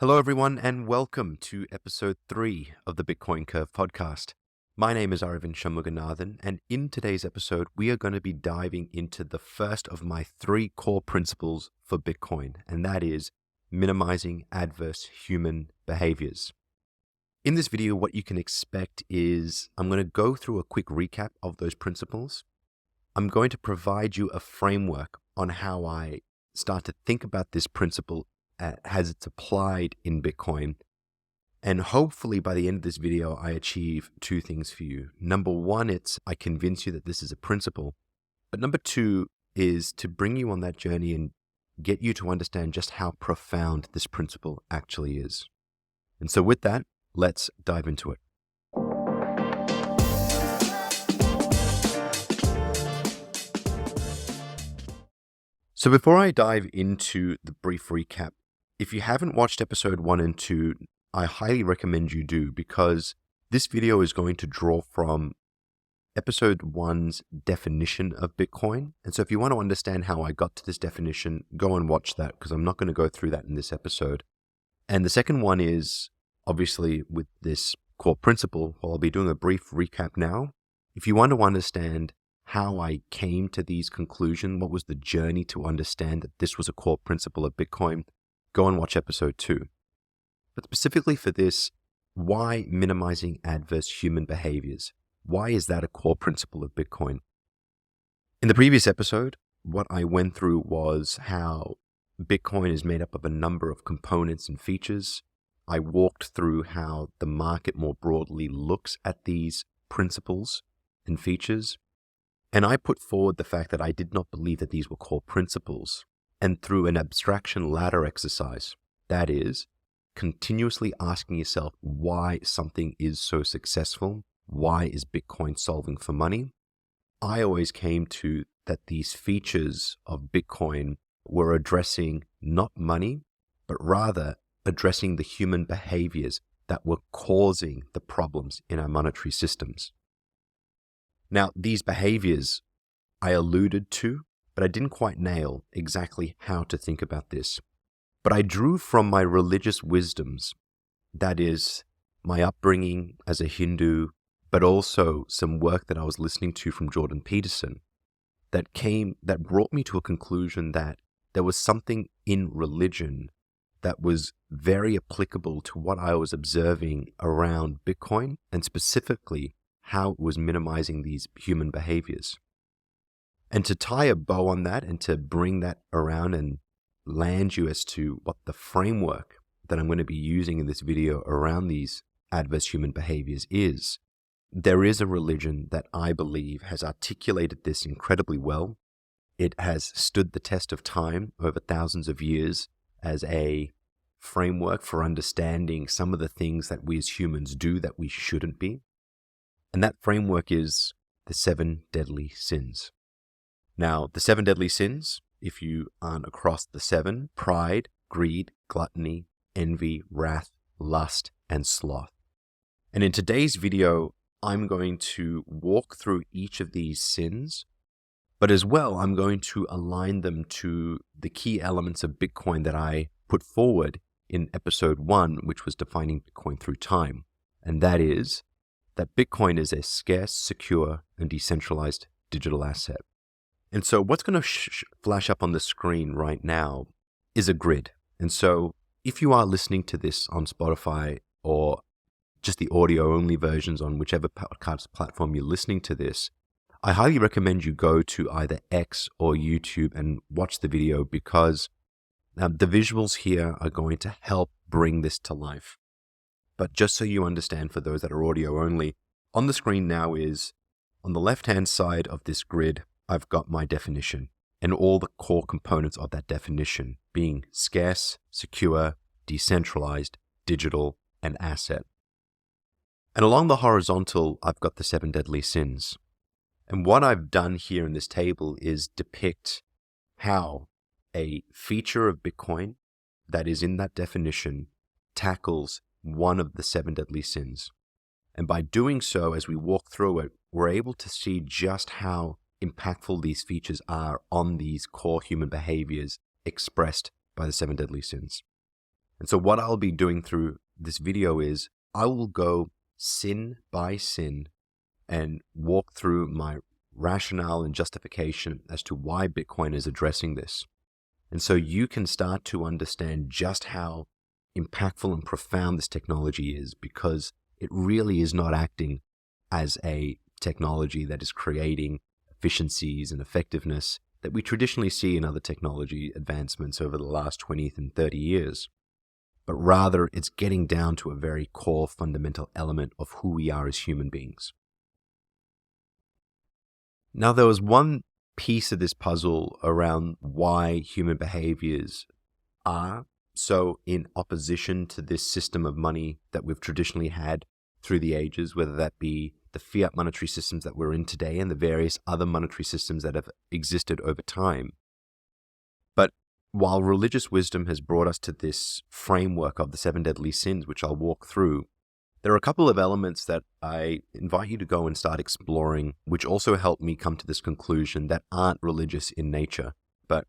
Hello, everyone, and welcome to episode 3 of the Bitcoin Curve podcast. My name is Aversion, and in today's episode, we are going to be diving into the first of my 3 core principles for Bitcoin, and that is minimizing adverse human behaviors. In this video, what you can expect is I'm going to go through a quick recap of those principles. I'm going to provide you a framework on how I start to think about this principle as it's applied in Bitcoin. And hopefully by the end of this video, I achieve 2 things for you. Number 1, I convince you that this is a principle. But number 2 is to bring you on that journey and get you to understand just how profound this principle actually is. And so with that, let's dive into it. So before I dive into the brief recap, if you haven't watched episode 1 and 2, I highly recommend you do, because this video is going to draw from episode 1's definition of Bitcoin. And so if you want to understand how I got to this definition, go and watch that, because I'm not going to go through that in this episode. And the second one is, obviously, with this core principle, well, I'll be doing a brief recap now. If you want to understand how I came to these conclusions, what was the journey to understand that this was a core principle of Bitcoin, go and watch episode 2. But specifically for this, why minimizing adverse human behaviors? Why is that a core principle of Bitcoin? In the previous episode, what I went through was how Bitcoin is made up of a number of components and features. I walked through how the market more broadly looks at these principles and features. And I put forward the fact that I did not believe that these were core principles. And through an abstraction ladder exercise, that is, continuously asking yourself why something is so successful, why is Bitcoin solving for money, I always came to that these features of Bitcoin were addressing not money, but rather addressing the human behaviors that were causing the problems in our monetary systems. Now, these behaviors I alluded to, but I didn't quite nail exactly how to think about this. But I drew from my religious wisdoms, that is, my upbringing as a Hindu, but also some work that I was listening to from Jordan Peterson, that brought me to a conclusion that there was something in religion that was very applicable to what I was observing around Bitcoin, and specifically how it was minimizing these human behaviors. And to tie a bow on that and to bring that around and land you as to what the framework that I'm going to be using in this video around these adverse human behaviors is, there is a religion that I believe has articulated this incredibly well. It has stood the test of time over thousands of years as a framework for understanding some of the things that we as humans do that we shouldn't be. And that framework is the 7 deadly sins. Now, the 7 deadly sins, if you aren't across the 7, pride, greed, gluttony, envy, wrath, lust, and sloth. And in today's video, I'm going to walk through each of these sins, but as well, I'm going to align them to the key elements of Bitcoin that I put forward in episode 1, which was defining Bitcoin through time. And that is that Bitcoin is a scarce, secure, and decentralized digital asset. And so what's going to flash up on the screen right now is a grid. And so if you are listening to this on Spotify or just the audio-only versions on whichever podcast platform you're listening to this, I highly recommend you go to either X or YouTube and watch the video, because the visuals here are going to help bring this to life. But just so you understand, for those that are audio-only, on the screen now is, on the left-hand side of this grid, I've got my definition and all the core components of that definition being scarce, secure, decentralized, digital, and asset. And along the horizontal, I've got the 7 deadly sins. And what I've done here in this table is depict how a feature of Bitcoin that is in that definition tackles one of the 7 deadly sins. And by doing so, as we walk through it, we're able to see just how impactful these features are on these core human behaviors expressed by the 7 deadly sins. And so what I'll be doing through this video is I will go sin by sin and walk through my rationale and justification as to why Bitcoin is addressing this. And so you can start to understand just how impactful and profound this technology is, because it really is not acting as a technology that is creating efficiencies and effectiveness that we traditionally see in other technology advancements over the last 20 and 30 years. But rather, it's getting down to a very core fundamental element of who we are as human beings. Now, there was one piece of this puzzle around why human behaviors are so in opposition to this system of money that we've traditionally had through the ages, whether that be the fiat monetary systems that we're in today and the various other monetary systems that have existed over time. But while religious wisdom has brought us to this framework of the 7 deadly sins, which I'll walk through, there are a couple of elements that I invite you to go and start exploring, which also help me come to this conclusion that aren't religious in nature. But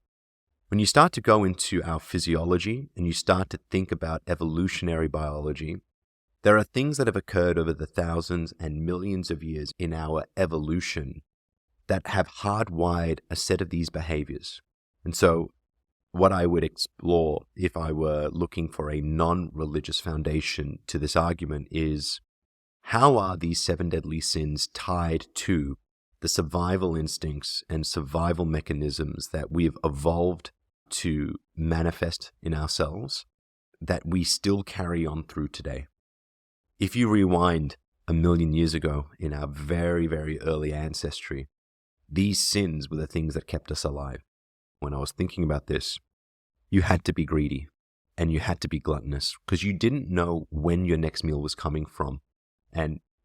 when you start to go into our physiology and you start to think about evolutionary biology, there are things that have occurred over the thousands and millions of years in our evolution that have hardwired a set of these behaviors. And so what I would explore if I were looking for a non-religious foundation to this argument is, how are these 7 deadly sins tied to the survival instincts and survival mechanisms that we've evolved to manifest in ourselves that we still carry on through today? If you rewind 1,000,000 years ago in our very, very early ancestry, these sins were the things that kept us alive. When I was thinking about this, you had to be greedy and you had to be gluttonous because you didn't know when your next meal was coming from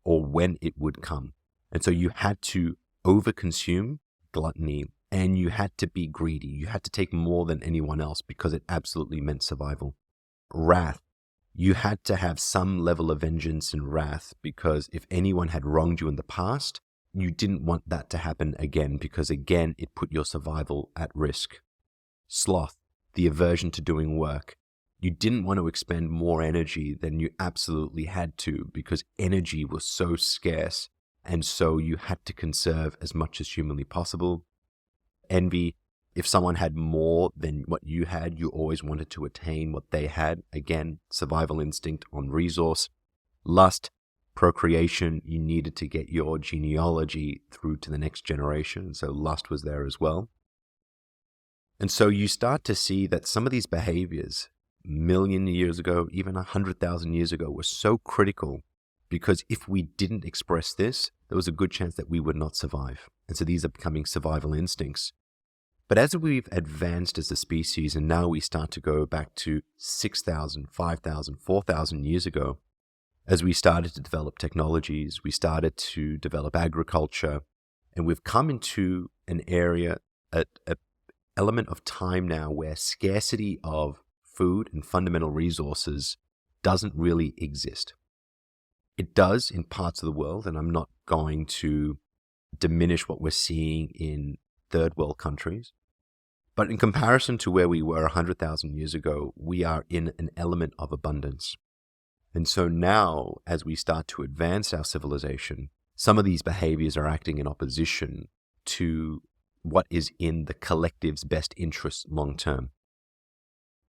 or when it would come. And so you had to overconsume, gluttony, and you had to be greedy. You had to take more than anyone else because it absolutely meant survival. Wrath. You had to have some level of vengeance and wrath because if anyone had wronged you in the past, you didn't want that to happen again because, again, it put your survival at risk. Sloth, the aversion to doing work. You didn't want to expend more energy than you absolutely had to because energy was so scarce, and so you had to conserve as much as humanly possible. Envy. If someone had more than what you had, you always wanted to attain what they had. Again, survival instinct on resource. Lust, procreation. You needed to get your genealogy through to the next generation, so lust was there as well. And so you start to see that some of these behaviors, 1,000,000 years ago, even 100,000 years ago, were so critical because if we didn't express this, there was a good chance that we would not survive. And so these are becoming survival instincts. But as we've advanced as a species, and now we start to go back to 6,000, 5,000, 4,000 years ago, as we started to develop technologies, we started to develop agriculture, and we've come into an area, an element of time now where scarcity of food and fundamental resources doesn't really exist. It does in parts of the world, and I'm not going to diminish what we're seeing in third world countries. But in comparison to where we were 100,000 years ago, we are in an element of abundance. And so now, as we start to advance our civilization, some of these behaviors are acting in opposition to what is in the collective's best interest long term.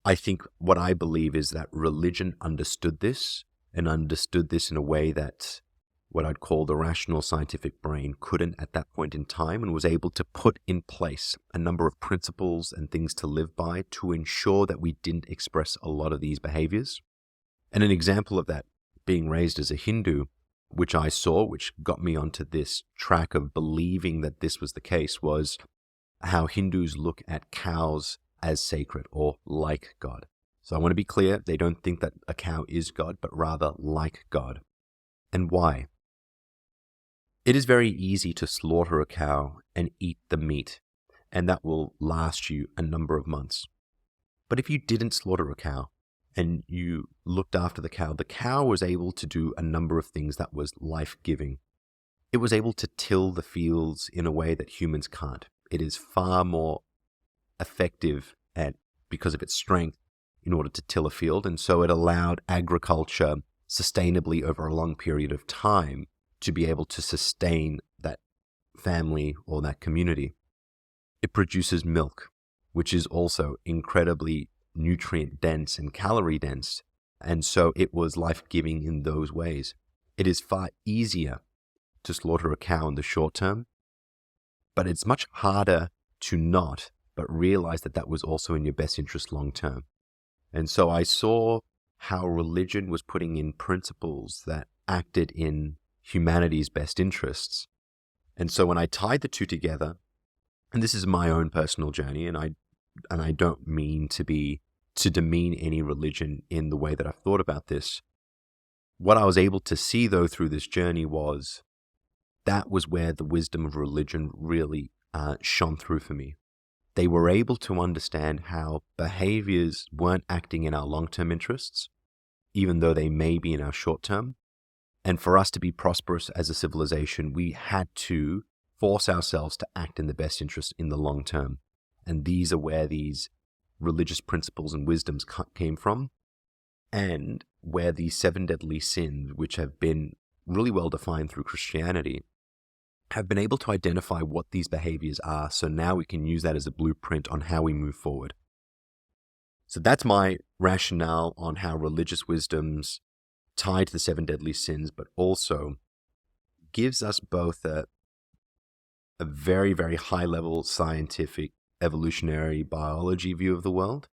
I think what I believe is that religion understood this and understood this in a way that what I'd call the rational scientific brain couldn't at that point in time, and was able to put in place a number of principles and things to live by to ensure that we didn't express a lot of these behaviors. And an example of that, being raised as a Hindu, which I saw, which got me onto this track of believing that this was the case, was how Hindus look at cows as sacred or like God. So I want to be clear, they don't think that a cow is God, but rather like God. And why? It is very easy to slaughter a cow and eat the meat, and that will last you a number of months. But if you didn't slaughter a cow and you looked after the cow was able to do a number of things that was life-giving. It was able to till the fields in a way that humans can't. It is far more effective because of its strength in order to till a field, and so it allowed agriculture sustainably over a long period of time to be able to sustain that family or that community. It produces milk, which is also incredibly nutrient dense and calorie dense, and so it was life-giving in those ways. It is far easier to slaughter a cow in the short term, but it's much harder to not, but realize that that was also in your best interest long term. And so I saw how religion was putting in principles that acted in humanity's best interests. And so when I tied the two together, and this is my own personal journey, and I don't mean to demean any religion in the way that I've thought about this. What I was able to see, though, through this journey was that was where the wisdom of religion really shone through for me. They were able to understand how behaviors weren't acting in our long-term interests, even though they may be in our short-term. And for us to be prosperous as a civilization, we had to force ourselves to act in the best interest in the long term. And these are where these religious principles and wisdoms came from, and where these 7 deadly sins, which have been really well defined through Christianity, have been able to identify what these behaviors are, so now we can use that as a blueprint on how we move forward. So that's my rationale on how religious wisdoms tie to the 7 deadly sins, but also gives us both a very, very high-level scientific evolutionary biology view of the world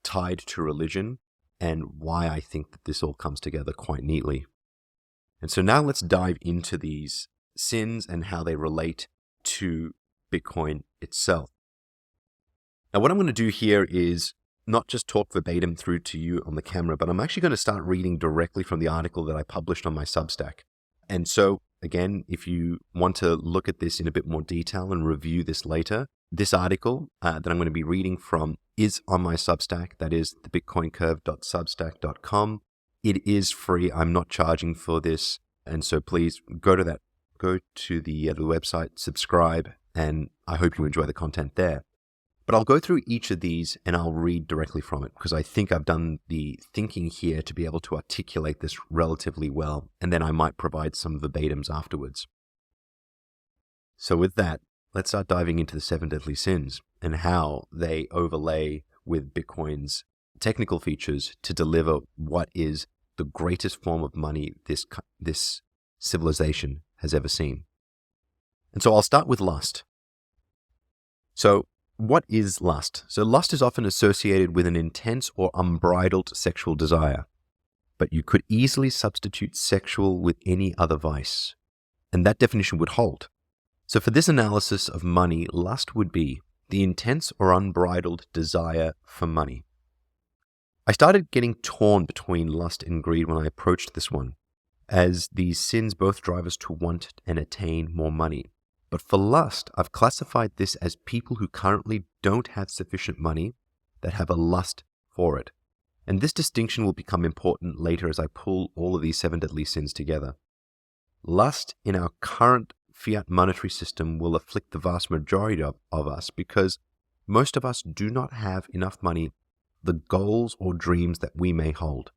tied to religion, and why I think that this all comes together quite neatly. And so now let's dive into these sins and how they relate to Bitcoin itself. Now, what I'm going to do here is not just talk verbatim through to you on the camera, but I'm actually going to start reading directly from the article that I published on my Substack. And so, again, if you want to look at this in a bit more detail and review this later, this article that I'm going to be reading from is on my Substack. That is thebitcoincurve.substack.com. It is free. I'm not charging for this. And so please go to the website, subscribe, and I hope you enjoy the content there. But I'll go through each of these and I'll read directly from it, because I think I've done the thinking here to be able to articulate this relatively well, and then I might provide some verbatims afterwards. So with that, let's start diving into the 7 deadly sins and how they overlay with Bitcoin's technical features to deliver what is the greatest form of money this civilization has ever seen. And so I'll start with lust. So what is lust? So lust is often associated with an intense or unbridled sexual desire, but you could easily substitute sexual with any other vice, and that definition would hold. So for this analysis of money, lust would be the intense or unbridled desire for money. I started getting torn between lust and greed when I approached this one, as these sins both drive us to want and attain more money. But for lust, I've classified this as people who currently don't have sufficient money that have a lust for it. And this distinction will become important later as I pull all of these 7 deadly sins together. Lust in our current fiat monetary system will afflict the vast majority of us, because most of us do not have enough money for the goals or dreams that we may hold.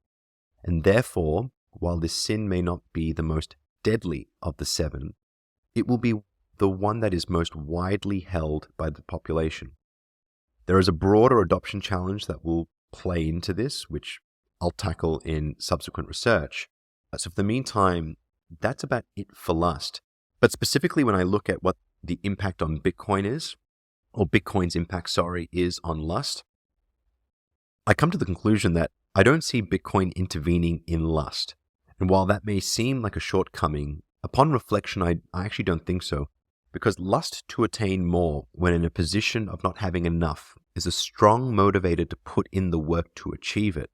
And therefore, while this sin may not be the most deadly of the 7, it will be the one that is most widely held by the population. There is a broader adoption challenge that will play into this, which I'll tackle in subsequent research. So for the meantime, that's about it for lust. But specifically when I look at what the impact on Bitcoin is, or Bitcoin's impact, is on lust, I come to the conclusion that I don't see Bitcoin intervening in lust. And while that may seem like a shortcoming, upon reflection, I actually don't think so. Because lust to attain more when in a position of not having enough is a strong motivator to put in the work to achieve it.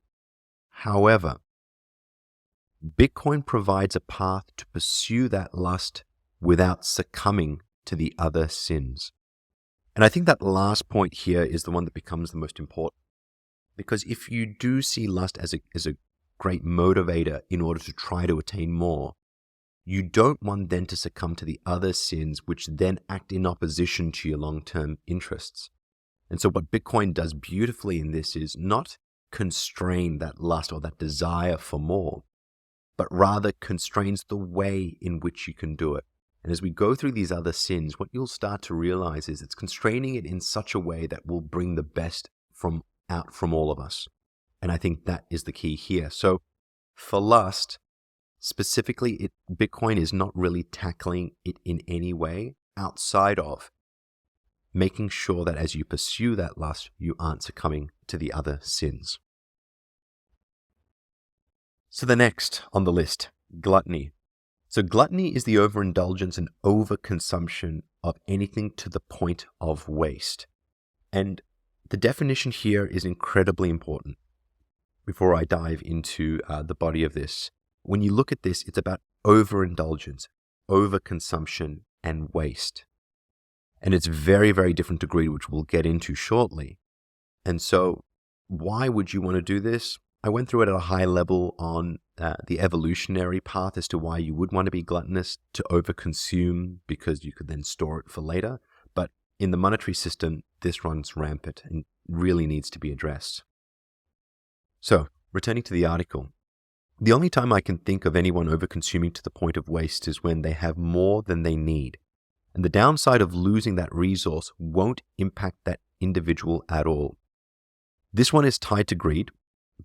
However, Bitcoin provides a path to pursue that lust without succumbing to the other sins. And I think that last point here is the one that becomes the most important. Because if you do see lust as a great motivator in order to try to attain more, you don't want then to succumb to the other sins, which then act in opposition to your long-term interests. And so what Bitcoin does beautifully in this is not constrain that lust or that desire for more, but rather constrains the way in which you can do it. And as we go through these other sins, what you'll start to realize is it's constraining it in such a way that will bring the best out from all of us. And I think that is the key here. So for lust, specifically, Bitcoin is not really tackling it in any way outside of making sure that as you pursue that lust, you aren't succumbing to the other sins. So the next on the list, gluttony. So gluttony is the overindulgence and overconsumption of anything to the point of waste. And the definition here is incredibly important. Before I dive into the body of this, when you look at this, it's about overindulgence, overconsumption, and waste. And it's very, very different to greed, which we'll get into shortly. And so why would you want to do this? I went through it at a high level on the evolutionary path as to why you would want to be gluttonous, to overconsume because you could then store it for later. But in the monetary system, this runs rampant and really needs to be addressed. So, returning to the article, the only time I can think of anyone overconsuming to the point of waste is when they have more than they need. And the downside of losing that resource won't impact that individual at all. This one is tied to greed,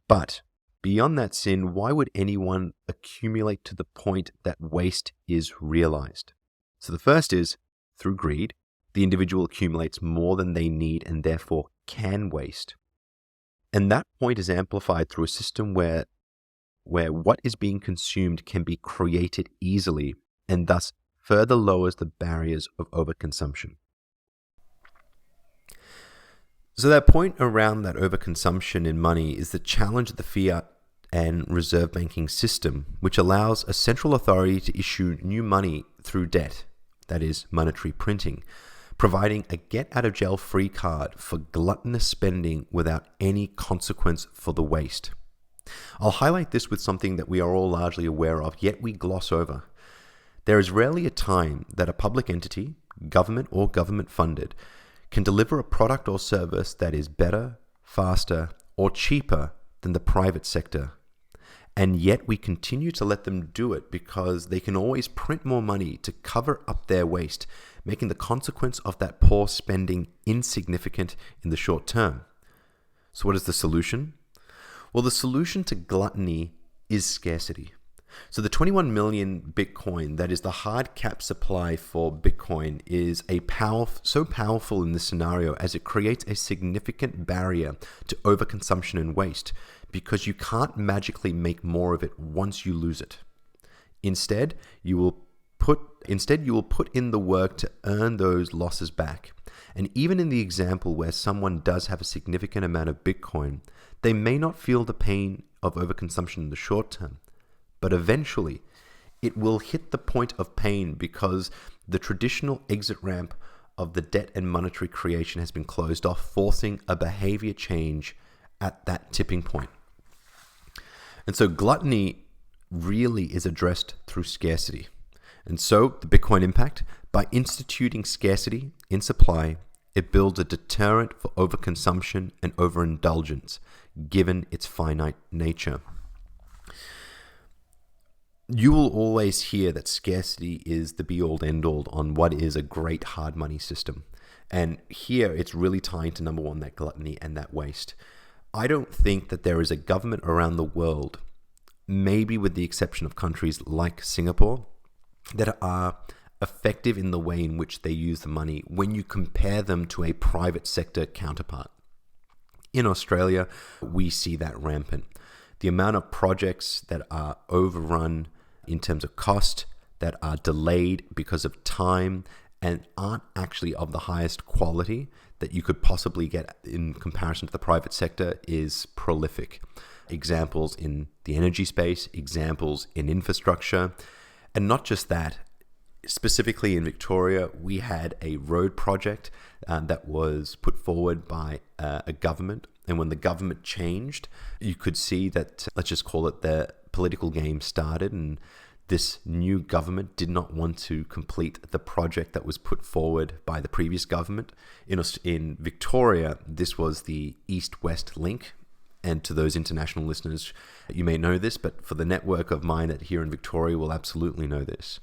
but beyond that sin, why would anyone accumulate to the point that waste is realized? So the first is, through greed, the individual accumulates more than they need and therefore can waste. And that point is amplified through a system where what is being consumed can be created easily and thus further lowers the barriers of overconsumption. So that point around that overconsumption in money is the challenge of the fiat and reserve banking system, which allows a central authority to issue new money through debt, that is, monetary printing, providing a get-out-of-jail-free card for gluttonous spending without any consequence for the waste. I'll highlight this with something that we are all largely aware of, yet we gloss over. There is rarely a time that a public entity, government or government-funded, can deliver a product or service that is better, faster, or cheaper than the private sector. And yet we continue to let them do it because they can always print more money to cover up their waste, making the consequence of that poor spending insignificant in the short term. So what is the solution? Well, the solution to gluttony is scarcity. So the 21 million Bitcoin, that is the hard cap supply for Bitcoin, is so powerful in this scenario as it creates a significant barrier to overconsumption and waste because you can't magically make more of it once you lose it. Instead, you will put in the work to earn those losses back. And even in the example where someone does have a significant amount of Bitcoin, they may not feel the pain of overconsumption in the short term. But eventually, it will hit the point of pain because the traditional exit ramp of the debt and monetary creation has been closed off, forcing a behavior change at that tipping point. And so gluttony really is addressed through scarcity. And so the Bitcoin impact, by instituting scarcity in supply, it builds a deterrent for overconsumption and overindulgence, given its finite nature. You will always hear that scarcity is the be-all, end-all on what is a great hard money system. And here it's really tying to number one, that gluttony and that waste. I don't think that there is a government around the world, maybe with the exception of countries like Singapore, that are effective in the way in which they use the money when you compare them to a private sector counterpart. In Australia, we see that rampant. The amount of projects that are overrun in terms of cost, that are delayed because of time, and aren't actually of the highest quality that you could possibly get in comparison to the private sector is prolific. Examples in the energy space, examples in infrastructure, and not just that. Specifically in Victoria, we had a road project that was put forward by a government. And when the government changed, you could see that, let's just call it, the political game started, and this new government did not want to complete the project that was put forward by the previous government. In Victoria, this was the East-West link, And to those international listeners, you may know this, but for the network of mine that here in Victoria will absolutely know this.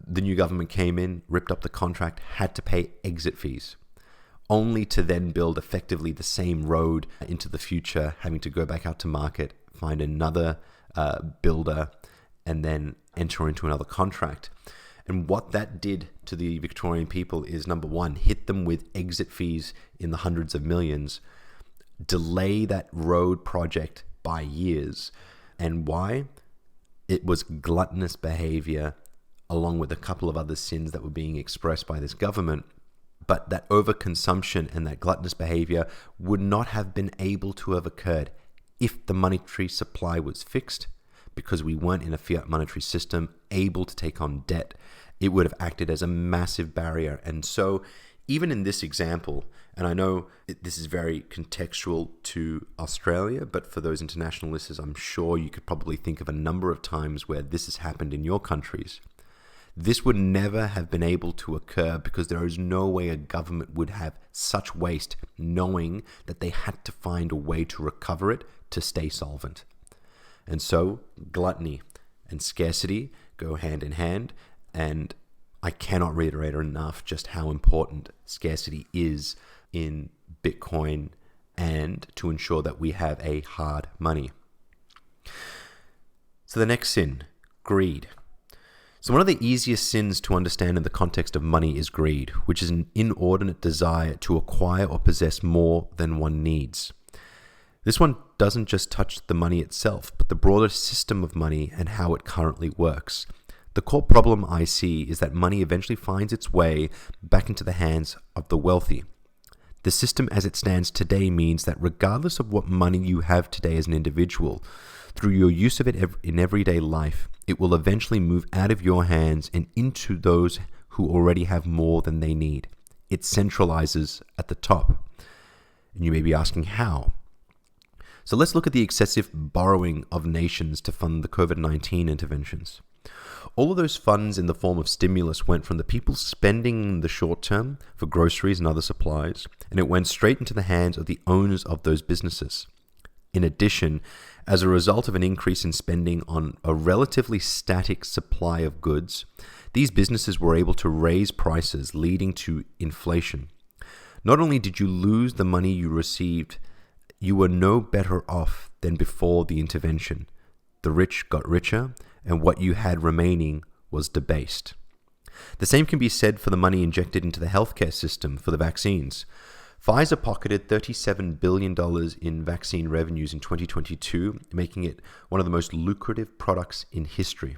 The new government came in, ripped up the contract, had to pay exit fees, only to then build effectively the same road into the future, having to go back out to market, find another builder, and then enter into another contract. And what that did to the Victorian people is, number one, hit them with exit fees in the hundreds of millions, delay that road project by years. And why? It was gluttonous behavior, along with a couple of other sins that were being expressed by this government. But that overconsumption and that gluttonous behavior would not have been able to have occurred if the monetary supply was fixed, because we weren't in a fiat monetary system able to take on debt. It would have acted as a massive barrier. And so even in this example, and I know this is very contextual to Australia, but for those international listeners, I'm sure you could probably think of a number of times where this has happened in your countries. This would never have been able to occur because there is no way a government would have such waste, knowing that they had to find a way to recover it to stay solvent. And so gluttony and scarcity go hand in hand, and I cannot reiterate enough just how important scarcity is in Bitcoin and to ensure that we have a hard money. So the next sin, greed. So one of the easiest sins to understand in the context of money is greed, which is an inordinate desire to acquire or possess more than one needs. This one doesn't just touch the money itself, but the broader system of money and how it currently works. The core problem I see is that money eventually finds its way back into the hands of the wealthy. The system as it stands today means that regardless of what money you have today as an individual, through your use of it in everyday life, it will eventually move out of your hands and into those who already have more than they need. It centralizes at the top. And you may be asking how. So let's look at the excessive borrowing of nations to fund the COVID-19 interventions. All of those funds in the form of stimulus went from the people spending in the short term for groceries and other supplies, and it went straight into the hands of the owners of those businesses. In addition, as a result of an increase in spending on a relatively static supply of goods, these businesses were able to raise prices, leading to inflation. Not only did you lose the money you received, you were no better off than before the intervention. The rich got richer, and what you had remaining was debased. The same can be said for the money injected into the healthcare system for the vaccines. Pfizer pocketed $37 billion in vaccine revenues in 2022, making it one of the most lucrative products in history.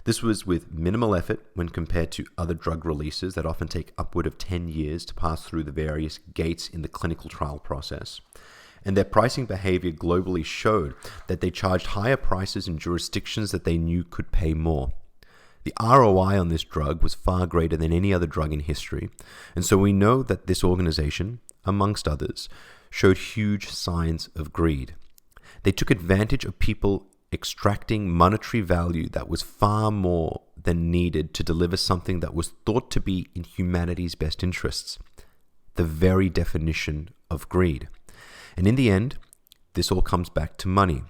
This was with minimal effort when compared to other drug releases that often take upward of 10 years to pass through the various gates in the clinical trial process. And their pricing behavior globally showed that they charged higher prices in jurisdictions that they knew could pay more. The ROI on this drug was far greater than any other drug in history, and so we know that this organization, amongst others, showed huge signs of greed. They took advantage of people extracting monetary value that was far more than needed to deliver something that was thought to be in humanity's best interests, the very definition of greed. And in the end, this all comes back to money.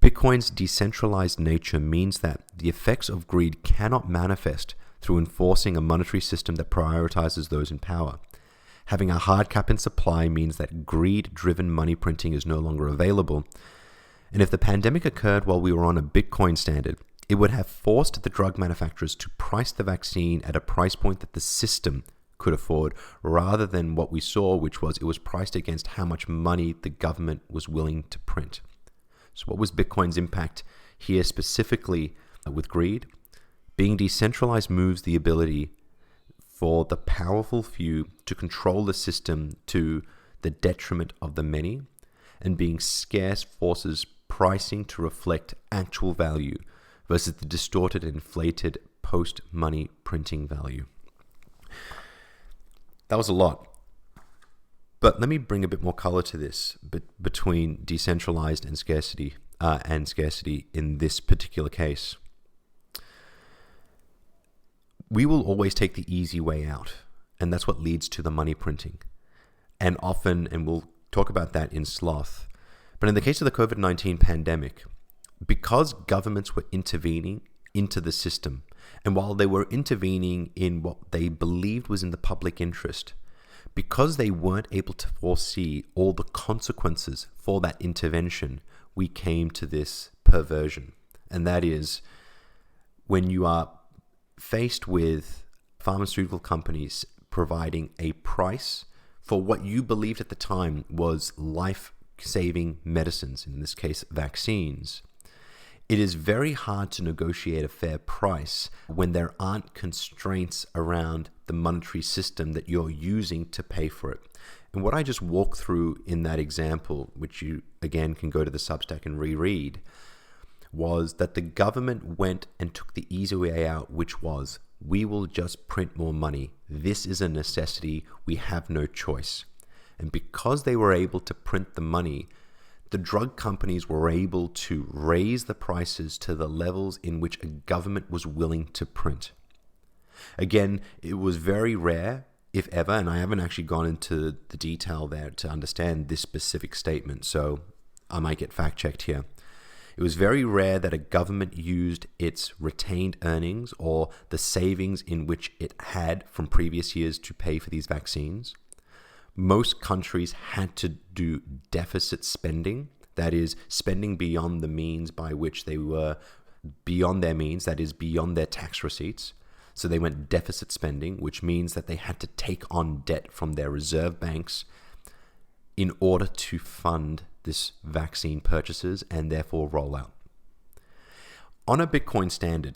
Bitcoin's decentralized nature means that the effects of greed cannot manifest through enforcing a monetary system that prioritizes those in power. Having a hard cap in supply means that greed-driven money printing is no longer available. And if the pandemic occurred while we were on a Bitcoin standard, it would have forced the drug manufacturers to price the vaccine at a price point that the system could afford, rather than what we saw, which was it was priced against how much money the government was willing to print. So what was Bitcoin's impact here specifically with greed? Being decentralized moves the ability for the powerful few to control the system to the detriment of the many, and being scarce forces pricing to reflect actual value versus the distorted and inflated post-money printing value. That was a lot. But let me bring a bit more color to this between decentralized and scarcity in this particular case. We will always take the easy way out, and that's what leads to the money printing. And often, and we'll talk about that in Sloth, But in the case of the COVID-19 pandemic, because governments were intervening into the system, and while they were intervening in what they believed was in the public interest, because they weren't able to foresee all the consequences for that intervention, we came to this perversion. And that is when you are faced with pharmaceutical companies providing a price for what you believed at the time was life-saving medicines, in this case vaccines, it is very hard to negotiate a fair price when there aren't constraints around the monetary system that you're using to pay for it. And what I just walked through in that example, which you again can go to the Substack and reread, was that the government went and took the easy way out, which was, we will just print more money. This is a necessity. We have no choice. And because they were able to print the money, the drug companies were able to raise the prices to the levels in which a government was willing to print. Again, it was very rare, if ever, and I haven't actually gone into the detail there to understand this specific statement, so I might get fact-checked here. It was very rare that a government used its retained earnings or the savings in which it had from previous years to pay for these vaccines. Most countries had to do deficit spending, that is, spending beyond the means by which they were beyond their means, that is, beyond their tax receipts. So they went deficit spending, which means that they had to take on debt from their reserve banks in order to fund this vaccine purchases and therefore rollout. On a Bitcoin standard,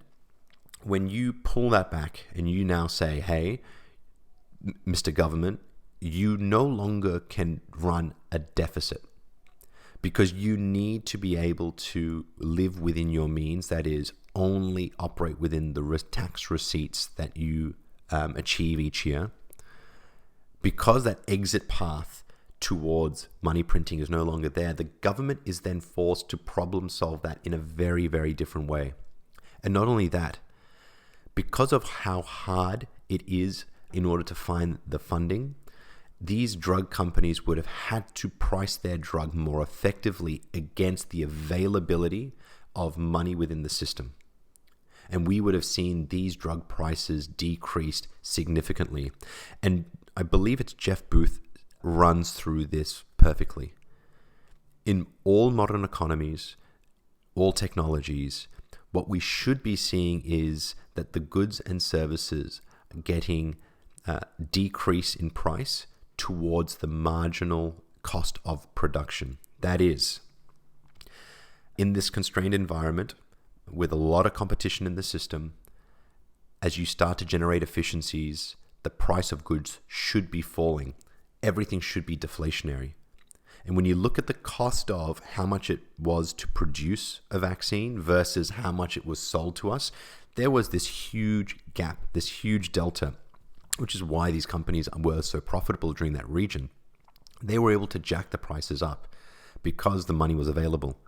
when you pull that back and you now say, hey, Mr. Government, you no longer can run a deficit because you need to be able to live within your means, that is, only operate within the tax receipts that you achieve each year. Because that exit path towards money printing is no longer there, the government is then forced to problem solve that in a very, very different way. And not only that, because of how hard it is in order to find the funding, these drug companies would have had to price their drug more effectively against the availability of money within the system. And we would have seen these drug prices decreased significantly. And I believe it's Jeff Booth runs through this perfectly. In all modern economies, all technologies, what we should be seeing is that the goods and services are getting decrease in price towards the marginal cost of production. That is, in this constrained environment, with a lot of competition in the system, as you start to generate efficiencies, the price of goods should be falling. Everything should be deflationary. And when you look at the cost of how much it was to produce a vaccine versus how much it was sold to us, there was this huge gap, this huge delta, which is why these companies were so profitable during that region. They were able to jack the prices up because the money was available.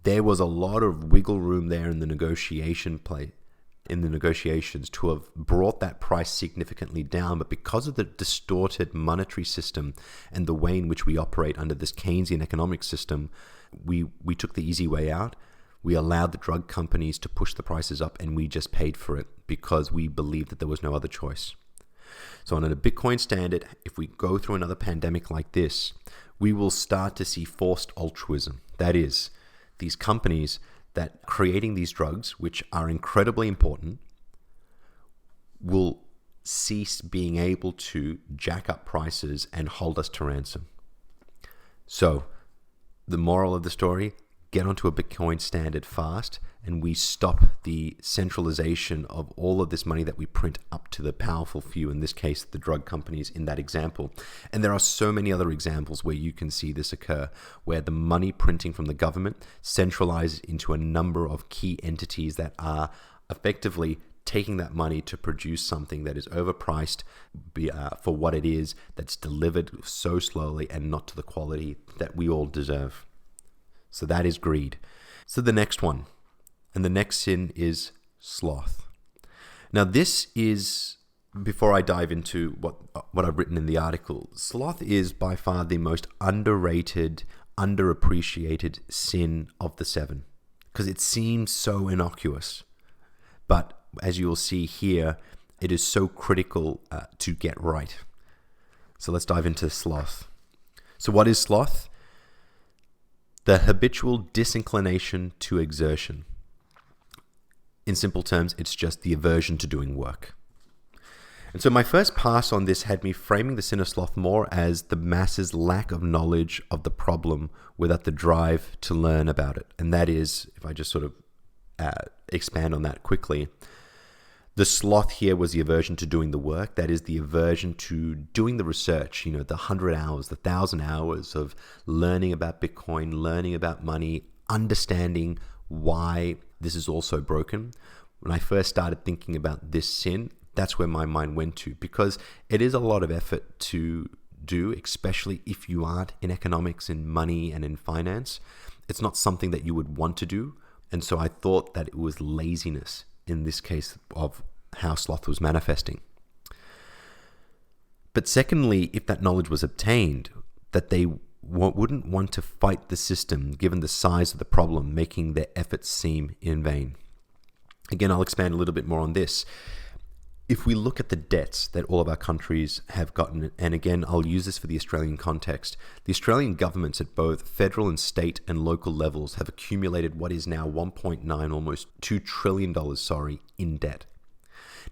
There was a lot of wiggle room there in the negotiations to have brought that price significantly down, but because of the distorted monetary system and the way in which we operate under this Keynesian economic system, we took the easy way out. We allowed the drug companies to push the prices up, and we just paid for it because we believed that there was no other choice. So on a Bitcoin standard, if we go through another pandemic like this, we will start to see forced altruism. That is, these companies that creating these drugs, which are incredibly important, will cease being able to jack up prices and hold us to ransom. So the moral of the story, get onto a Bitcoin standard fast, and we stop the centralization of all of this money that we print up to the powerful few, in this case, the drug companies in that example. And there are so many other examples where you can see this occur, where the money printing from the government centralizes into a number of key entities that are effectively taking that money to produce something that is overpriced for what it is, that's delivered so slowly and not to the quality that we all deserve. So that is greed. So the next one, and the next sin is sloth. Now this is, before I dive into what I've written in the article, sloth is by far the most underrated, underappreciated sin of the seven because it seems so innocuous. But as you'll see here, it is so critical to get right. So let's dive into sloth. So what is sloth? The habitual disinclination to exertion. In simple terms, it's just the aversion to doing work. And so my first pass on this had me framing the sin of sloth more as the masses' lack of knowledge of the problem without the drive to learn about it. And that is, if I just sort of expand on that quickly, the sloth here was the aversion to doing the work. That is the aversion to doing the research, the 100 hours, the 1,000 hours of learning about Bitcoin, learning about money, understanding why this is also broken. When I first started thinking about this sin, that's where my mind went to, because it is a lot of effort to do, especially if you aren't in economics, in money, and in finance. It's not something that you would want to do. And so I thought that it was laziness in this case of how sloth was manifesting. But secondly, if that knowledge was obtained, that they wouldn't want to fight the system given the size of the problem, making their efforts seem in vain. Again, I'll expand a little bit more on this. If we look at the debts that all of our countries have gotten, and again, I'll use this for the Australian context, the Australian governments at both federal and state and local levels have accumulated what is now 1.9, almost $2 trillion, in debt.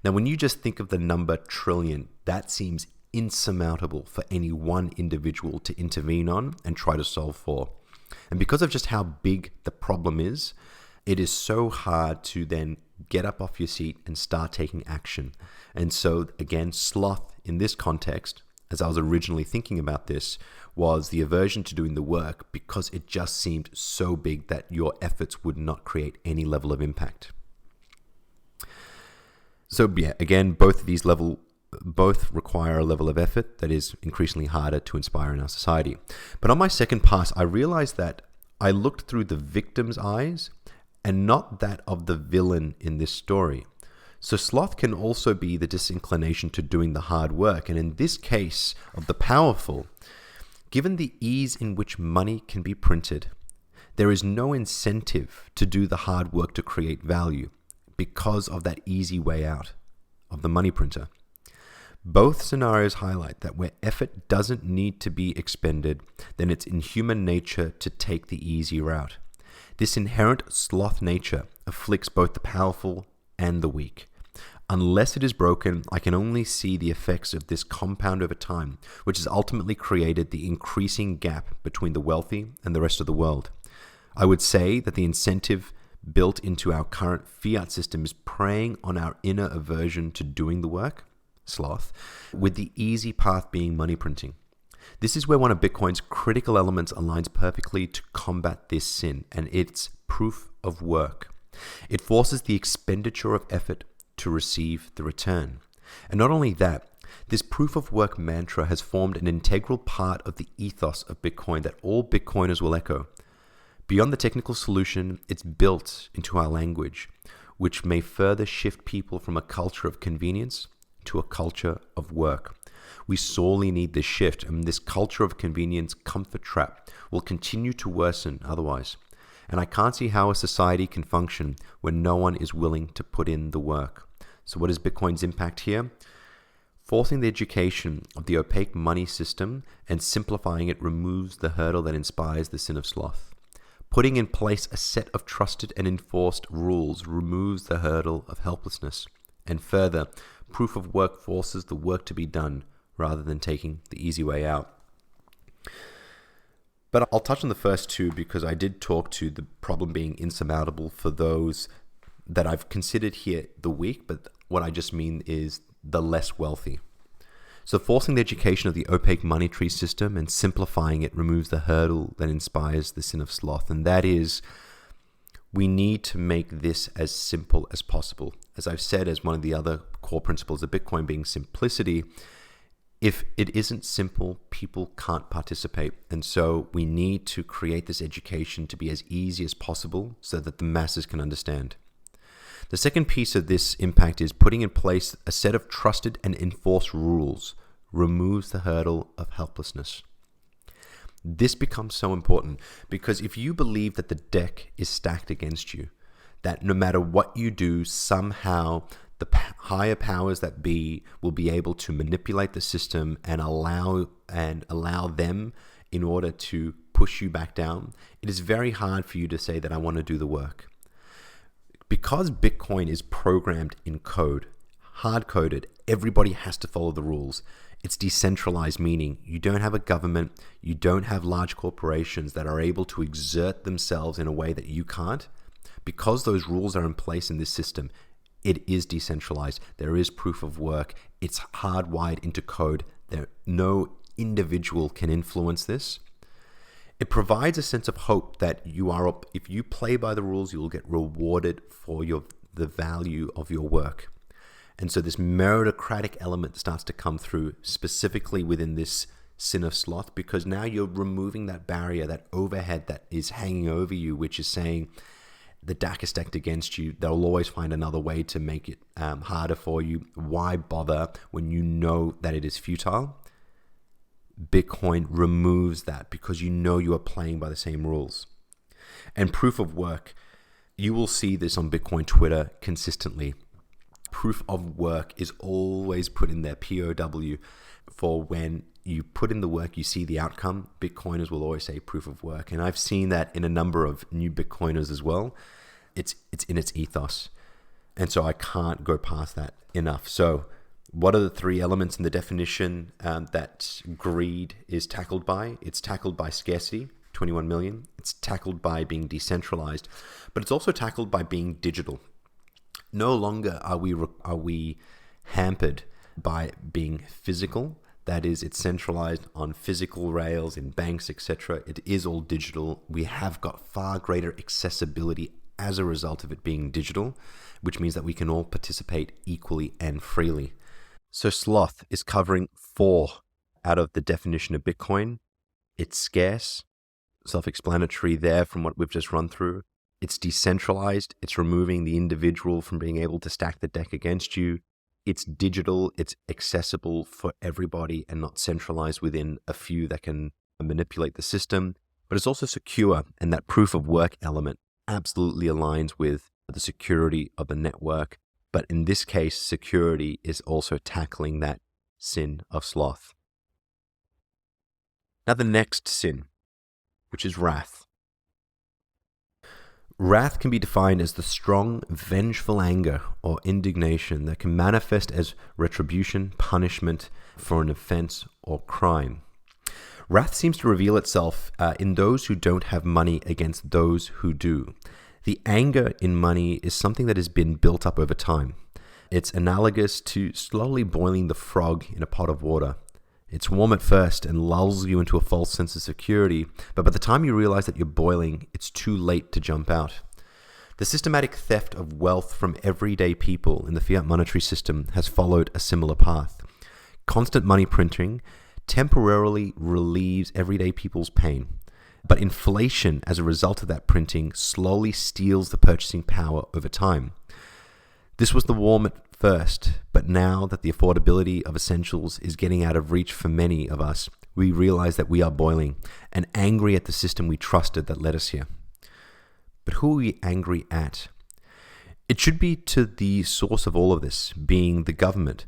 Now, when you just think of the number trillion, that seems insurmountable for any one individual to intervene on and try to solve for. And because of just how big the problem is, it is so hard to then get up off your seat and start taking action. And so again, sloth in this context, as I was originally thinking about this, was the aversion to doing the work because it just seemed so big that your efforts would not create any level of impact. So yeah, again, both require a level of effort that is increasingly harder to inspire in our society. But on my second pass, I realized that I looked through the victim's eyes and not that of the villain in this story. So sloth can also be the disinclination to doing the hard work. And in this case of the powerful, given the ease in which money can be printed, there is no incentive to do the hard work to create value because of that easy way out of the money printer. Both scenarios highlight that where effort doesn't need to be expended, then it's in human nature to take the easy route. This inherent sloth nature afflicts both the powerful and the weak. Unless it is broken, I can only see the effects of this compound over time, which has ultimately created the increasing gap between the wealthy and the rest of the world. I would say that the incentive built into our current fiat system is preying on our inner aversion to doing the work, sloth, with the easy path being money printing. This is where one of Bitcoin's critical elements aligns perfectly to combat this sin, and it's proof of work. It forces the expenditure of effort to receive the return. And not only that, this proof of work mantra has formed an integral part of the ethos of Bitcoin that all Bitcoiners will echo. Beyond the technical solution, it's built into our language, which may further shift people from a culture of convenience to a culture of work. We sorely need this shift, and this culture of convenience comfort trap will continue to worsen otherwise. And I can't see how a society can function when no one is willing to put in the work. So what is Bitcoin's impact here? Forcing the education of the opaque money system and simplifying it removes the hurdle that inspires the sin of sloth. Putting in place a set of trusted and enforced rules removes the hurdle of helplessness. And further, proof of work forces the work to be done rather than taking the easy way out. But I'll touch on the first two because I did talk to the problem being insurmountable for those that I've considered here the weak, but what I just mean is the less wealthy. So forcing the education of the opaque money tree system and simplifying it removes the hurdle that inspires the sin of sloth, and that is we need to make this as simple as possible. As I've said, as one of the other core principles of Bitcoin being simplicity, if it isn't simple, people can't participate. And so we need to create this education to be as easy as possible so that the masses can understand. The second piece of this impact is putting in place a set of trusted and enforced rules removes the hurdle of helplessness. This becomes so important because if you believe that the deck is stacked against you, that no matter what you do, somehow the higher powers that be will be able to manipulate the system and allow them in order to push you back down, it is very hard for you to say that I want to do the work. Because Bitcoin is programmed in code, hard-coded, everybody has to follow the rules. It's decentralized, meaning you don't have a government, you don't have large corporations that are able to exert themselves in a way that you can't. Because those rules are in place in this system, it is decentralized. There is proof of work. It's hardwired into code. No individual can influence this. It provides a sense of hope that if you play by the rules, you will get rewarded for the value of your work. And so this meritocratic element starts to come through specifically within this sin of sloth, because now you're removing that barrier, that overhead that is hanging over you, which is saying the DAC is stacked against you. They'll always find another way to make it harder for you. Why bother when you know that it is futile? Bitcoin removes that because you know you are playing by the same rules. And proof of work, you will see this on Bitcoin Twitter consistently. Proof of work is always put in there, POW, for when you put in the work, you see the outcome. Bitcoiners will always say proof of work. And I've seen that in a number of new Bitcoiners as well. It's in its ethos. And so I can't go past that enough. So what are the three elements in the definition that greed is tackled by? It's tackled by scarcity, 21 million. It's tackled by being decentralized, but it's also tackled by being digital. No longer are we hampered by being physical. That is, it's centralized on physical rails in banks, etc. It is all digital. We have got far greater accessibility as a result of it being digital, which means that we can all participate equally and freely. So Sloth is covering 4 out of the definition of Bitcoin. It's scarce, self-explanatory there from what we've just run through. It's decentralized. It's removing the individual from being able to stack the deck against you. It's digital. It's accessible for everybody and not centralized within a few that can manipulate the system. But it's also secure, and that proof of work element absolutely aligns with the security of the network. But in this case, security is also tackling that sin of sloth. Now the next sin, which is wrath. Wrath can be defined as the strong, vengeful anger or indignation that can manifest as retribution, punishment for an offense or crime. Wrath seems to reveal itself in those who don't have money against those who do. The anger in money is something that has been built up over time. It's analogous to slowly boiling the frog in a pot of water. It's warm at first and lulls you into a false sense of security, but by the time you realize that you're boiling, it's too late to jump out. The systematic theft of wealth from everyday people in the fiat monetary system has followed a similar path. Constant money printing temporarily relieves everyday people's pain. But inflation, as a result of that printing, slowly steals the purchasing power over time. This was the warm at first, but now that the affordability of essentials is getting out of reach for many of us, we realize that we are boiling and angry at the system we trusted that led us here. But who are we angry at? It should be to the source of all of this, being the government,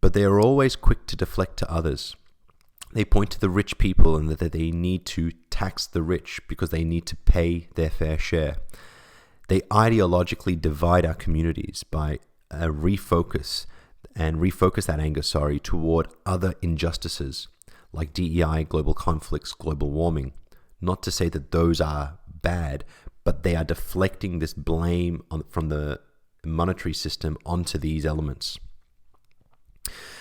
but they are always quick to deflect to others. They point to the rich people and that they need to tax the rich because they need to pay their fair share. They ideologically divide our communities by refocus that anger, toward other injustices like DEI, global conflicts, global warming. Not to say that those are bad, but they are deflecting this blame from the monetary system onto these elements.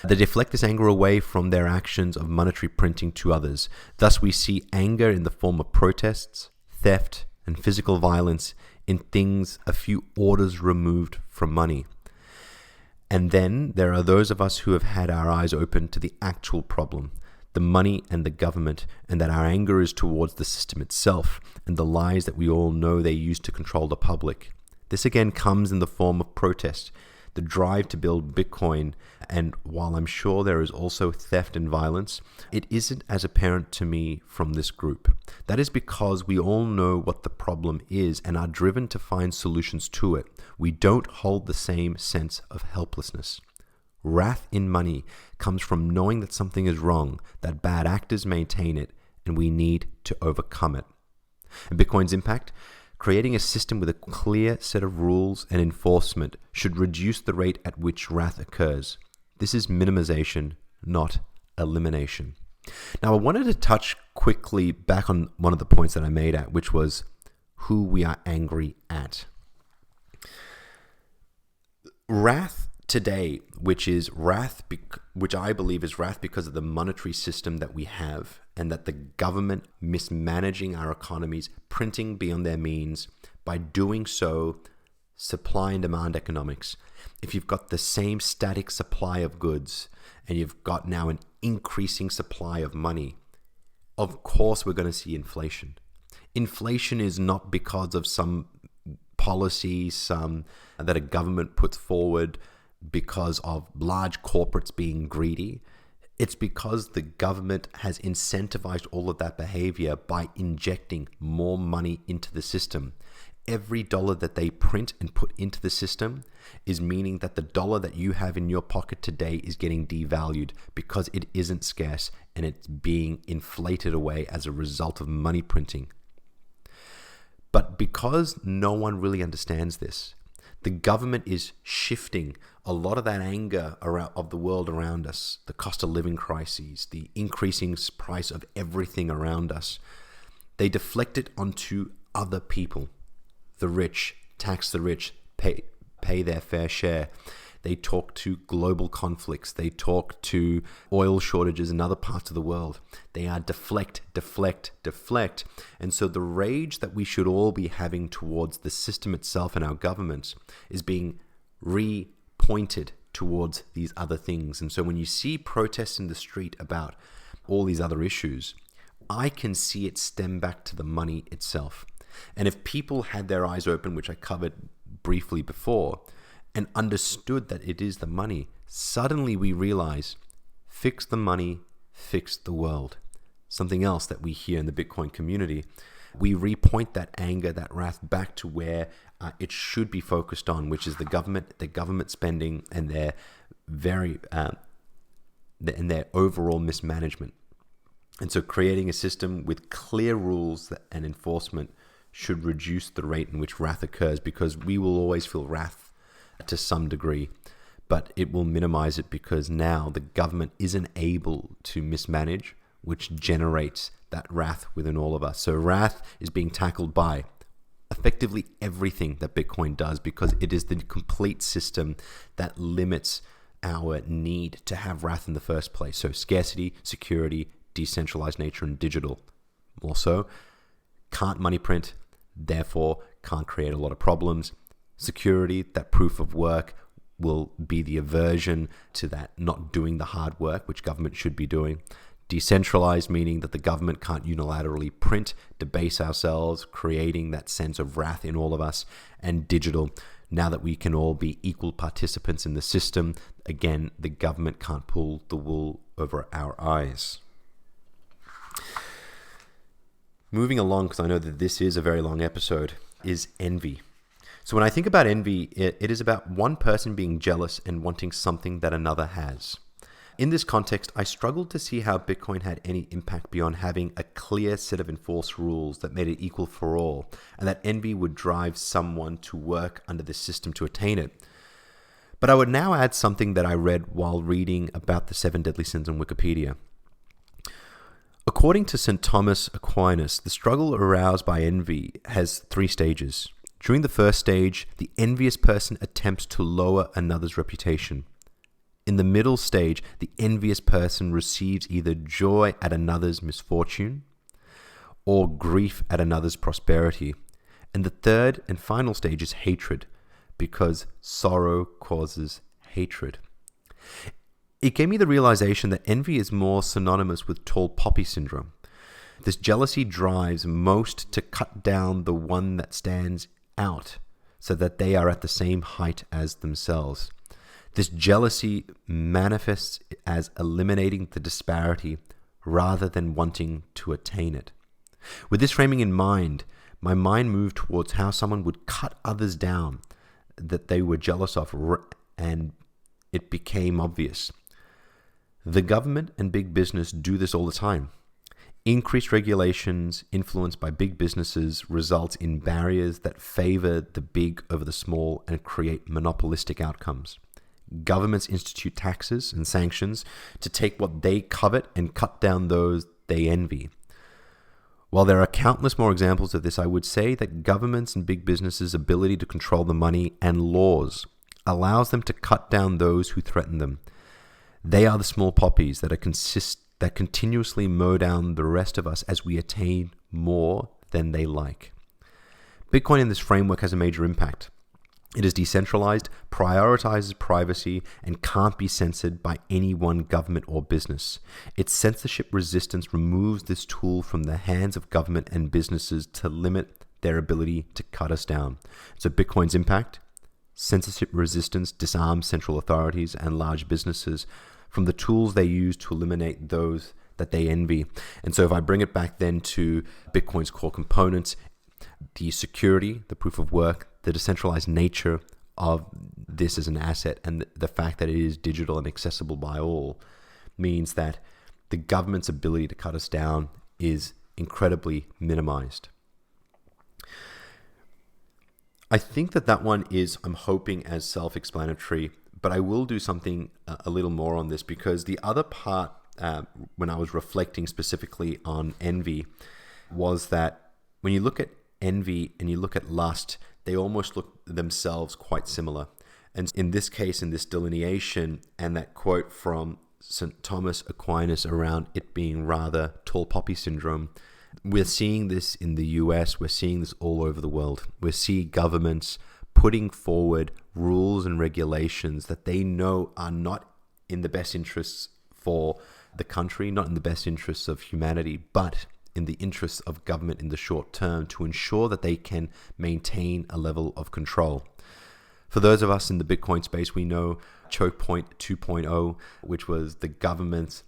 They deflect this anger away from their actions of monetary printing to others. Thus, we see anger in the form of protests, theft, and physical violence in things a few orders removed from money. And then there are those of us who have had our eyes open to the actual problem, the money and the government, and that our anger is towards the system itself and the lies that we all know they use to control the public. This again comes in the form of protest. the drive to build Bitcoin, and while I'm sure there is also theft and violence, it isn't as apparent to me from this group. That is because we all know what the problem is and are driven to find solutions to it. We don't hold the same sense of helplessness. Wrath in money comes from knowing that something is wrong, that bad actors maintain it, and we need to overcome it. And Bitcoin's impact? Creating a system with a clear set of rules and enforcement should reduce the rate at which wrath occurs. This is minimization, not elimination. Now, I wanted to touch quickly back on one of the points that I made at, which was who we are angry at. Wrath today, which I believe is wrath because of the monetary system that we have, and that the government mismanaging our economies, printing beyond their means, by doing so, supply and demand economics. If you've got the same static supply of goods and you've got now an increasing supply of money, of course we're going to see inflation. Inflation is not because of some policy that a government puts forward because of large corporates being greedy. It's because the government has incentivized all of that behavior by injecting more money into the system. Every dollar that they print and put into the system is meaning that the dollar that you have in your pocket today is getting devalued because it isn't scarce and it's being inflated away as a result of money printing. But because no one really understands this, the government is shifting a lot of that anger of the world around us, the cost of living crises, the increasing price of everything around us. They deflect it onto other people. The rich, tax the rich, pay their fair share. They talk to global conflicts. They talk to oil shortages in other parts of the world. They are deflect. And so the rage that we should all be having towards the system itself and our governments is being repointed towards these other things. And so when you see protests in the street about all these other issues, I can see it stem back to the money itself. And if people had their eyes open, which I covered briefly before, and understood that it is the money, suddenly we realize, fix the money, fix the world. Something else that we hear in the Bitcoin community, we repoint that anger, that wrath back to where it should be focused on, which is the government spending and their overall mismanagement. And so creating a system with clear rules and enforcement should reduce the rate in which wrath occurs, because we will always feel wrath to some degree, but it will minimize it because now the government isn't able to mismanage, which generates that wrath within all of us. So wrath is being tackled by effectively everything that Bitcoin does, because it is the complete system that limits our need to have wrath in the first place. So scarcity, security, decentralized nature, and digital. Also, can't money print, therefore can't create a lot of problems. Security, that proof of work will be the aversion to that not doing the hard work, which government should be doing. Decentralized, meaning that the government can't unilaterally print, debase ourselves, creating that sense of wrath in all of us. And digital, now that we can all be equal participants in the system, again, the government can't pull the wool over our eyes. Moving along, because I know that this is a very long episode, is envy. So when I think about envy, it is about one person being jealous and wanting something that another has. In this context, I struggled to see how Bitcoin had any impact beyond having a clear set of enforced rules that made it equal for all, and that envy would drive someone to work under the system to attain it. But I would now add something that I read while reading about the 7 deadly sins on Wikipedia. According to St. Thomas Aquinas, the struggle aroused by envy has 3 stages. During the first stage, the envious person attempts to lower another's reputation. In the middle stage, the envious person receives either joy at another's misfortune or grief at another's prosperity. And the third and final stage is hatred, because sorrow causes hatred. It gave me the realization that envy is more synonymous with tall poppy syndrome. This jealousy drives most to cut down the one that stands out so that they are at the same height as themselves. This jealousy manifests as eliminating the disparity rather than wanting to attain it. With this framing in mind, my mind moved towards how someone would cut others down that they were jealous of, and it became obvious. The government and big business do this all the time. Increased regulations influenced by big businesses result in barriers that favor the big over the small and create monopolistic outcomes. Governments institute taxes and sanctions to take what they covet and cut down those they envy. While there are countless more examples of this, I would say that governments and big businesses' ability to control the money and laws allows them to cut down those who threaten them. They are the small poppies that continuously mow down the rest of us as we attain more than they like. Bitcoin in this framework has a major impact. It is decentralized, prioritizes privacy, and can't be censored by any one government or business. Its censorship resistance removes this tool from the hands of government and businesses to limit their ability to cut us down. So Bitcoin's impact: censorship resistance disarms central authorities and large businesses from the tools they use to eliminate those that they envy. And so if I bring it back then to Bitcoin's core components, the security, the proof of work, the decentralized nature of this as an asset, and the fact that it is digital and accessible by all, means that the government's ability to cut us down is incredibly minimized. I think that one is, I'm hoping, as self-explanatory, but I will do something a little more on this, because the other part, when I was reflecting specifically on envy, was that when you look at envy and you look at lust, they almost look themselves quite similar. And in this case, in this delineation, and that quote from St. Thomas Aquinas around it being rather tall poppy syndrome, we're seeing this in the US, we're seeing this all over the world. We're seeing governments putting forward rules and regulations that they know are not in the best interests for the country, not in the best interests of humanity, but in the interests of government in the short term, to ensure that they can maintain a level of control. For those of us in the Bitcoin space, we know Choke Point 2.0, which was the government's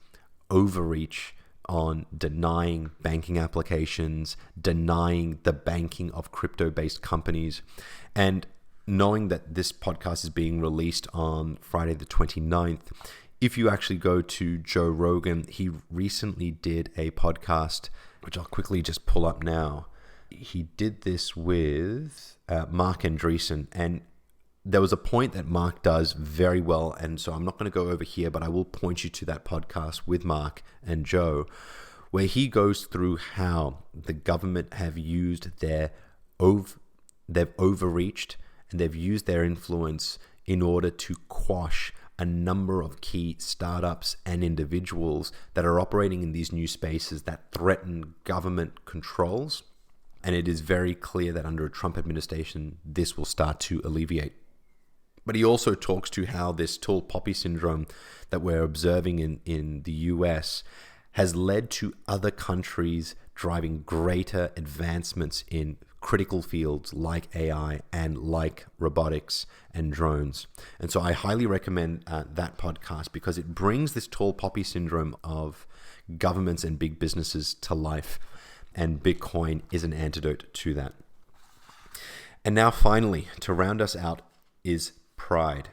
overreach on denying banking applications, denying the banking of crypto-based companies. And knowing that this podcast is being released on Friday the 29th, if you actually go to Joe Rogan, he recently did a podcast, which I'll quickly just pull up now. He did this with Mark Andreessen, and there was a point that Mark does very well, and so I'm not going to go over here, but I will point you to that podcast with Mark and Joe, where he goes through how the government have used they've overreached, and they've used their influence in order to quash a number of key startups and individuals that are operating in these new spaces that threaten government controls. And it is very clear that under a Trump administration, this will start to alleviate. But he also talks to how this tall poppy syndrome that we're observing in the US has led to other countries driving greater advancements in critical fields like AI and like robotics and drones. And so I highly recommend that podcast, because it brings this tall poppy syndrome of governments and big businesses to life. And Bitcoin is an antidote to that. And now finally, to round us out, is pride.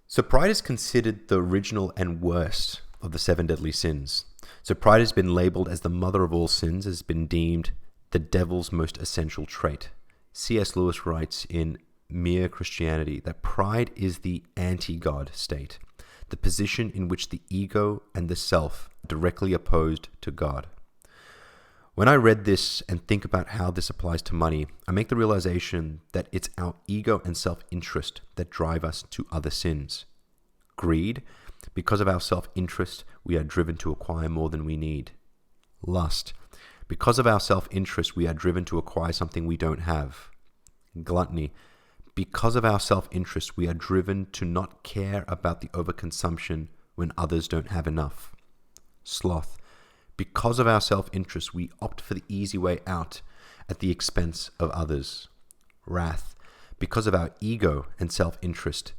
So pride is considered the original and worst of the 7 deadly sins. So pride has been labeled as the mother of all sins, has been deemed the devil's most essential trait. C.S. Lewis writes in Mere Christianity that pride is the anti-God state, the position in which the ego and the self are directly opposed to God. When I read this and think about how this applies to money, I make the realization that it's our ego and self-interest that drive us to other sins. Greed: because of our self-interest, we are driven to acquire more than we need. Lust: because of our self-interest, we are driven to acquire something we don't have. Gluttony: because of our self-interest, we are driven to not care about the overconsumption when others don't have enough. Sloth: because of our self-interest, we opt for the easy way out at the expense of others. Wrath: because of our ego and self-interest,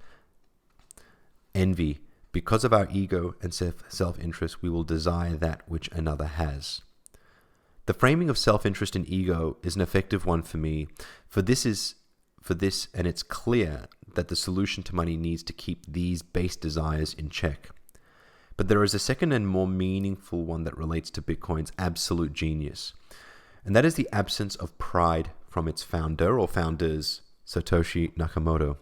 Envy. Because of our ego and self-interest, we will desire that which another has. The framing of self-interest and ego is an effective one for me, for this, and it's clear that the solution to money needs to keep these base desires in check. But there is a second and more meaningful one that relates to Bitcoin's absolute genius, and that is the absence of pride from its founder or founders, Satoshi Nakamoto.